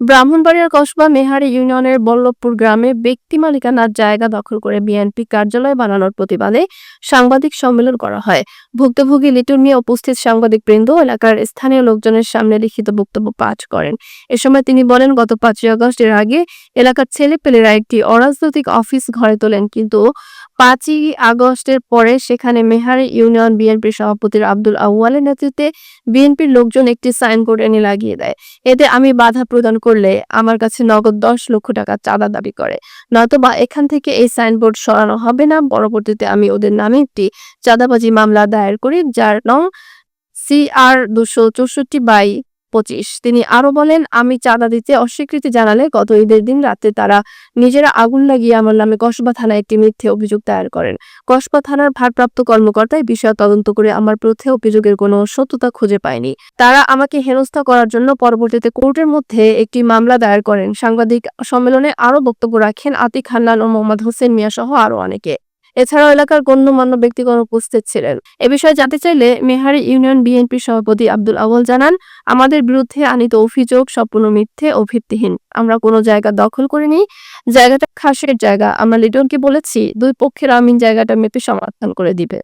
ব্রাহ্মণবাড়িয়ার কসবা মেহারী ইউনিয়নের বল্লভপুর গ্রামে ব্যক্তি মালিকানার জায়গা দখল করে বিএনপি কার্যালয় বানানোর প্রতিবাদে সাংবাদিক সম্মেলন করা হয়। ভুক্তভোগী লিটন নিয়ে উপস্থিত সাংবাদিকবৃন্দ এলাকার স্থানীয় লোকজনের সামনে লিখিত বক্তব্য পাঠ করেন। এ সময় তিনি বলেন, গত 5ই আগস্ট এর আগে এলাকার ছেলেপেলেরা একটি অরাজনৈতিক অফিস ঘরে তোলেন, কিন্তু 5ই আগস্টের পরে সেখানে মেহারী ইউনিয়ন বিএনপির সভাপতির আব্দুল আউয়ালের নেতৃত্বে বিএনপির লোকজন একটি সাইনবোর্ড এনে লাগিয়ে দেয়। এতে আমি বাধা প্রদান করলে আমার কাছে নগদ 10 লক্ষ টাকা চাঁদা দাবি করে। নয়তোবা এখান থেকে এই সাইনবোর্ড সরানো হবে না। পরবর্তীতে আমি ওদের নামে একটি চাঁদাবাজি মামলা দায়ের করি, যার নং CR 264/25। তিনি আরো বলেন, আমি চাঁদা দিতে অস্বীকৃতি জানালে গত ঈদের দিন রাতে তারা নিজেরা আগুন লাগিয়ে আমার নামে কসবা থানায় একটি মিথ্যে অভিযোগ দায়ের করেন। কসবা থানার ভারপ্রাপ্ত কর্মকর্তা এই বিষয়ে তদন্ত করে আমার বিরুদ্ধে অভিযোগের কোনো সত্যতা খুঁজে পায়নি। তারা আমাকে হেনস্থা করার জন্য পরবর্তীতে কোর্টের মধ্যে একটি মামলা দায়ের করেন। সাংবাদিক সম্মেলনে আরো বক্তব্য রাখেন আতিক হান্নান ও মোহাম্মদ হোসেন মিয়া সহ আরো অনেকে। এছাড়াও এলাকার গণ্যমান্য ব্যক্তিগণ উপস্থিত ছিলেন। এ বিষয়ে জানতে চাইলে মেহারী ইউনিয়ন বিএনপির সভাপতি আব্দুল আউয়াল জানান, আমাদের বিরুদ্ধে আনীত অভিযোগ সম্পূর্ণ মিথ্যে ও ভিত্তিহীন। আমরা কোনো জায়গা দখল করিনি, জায়গাটা খাসের জায়গা। আমরা লিটনকে বলেছি দুই পক্ষের আমিন জায়গাটা মেপে সমাধান করে দিবে।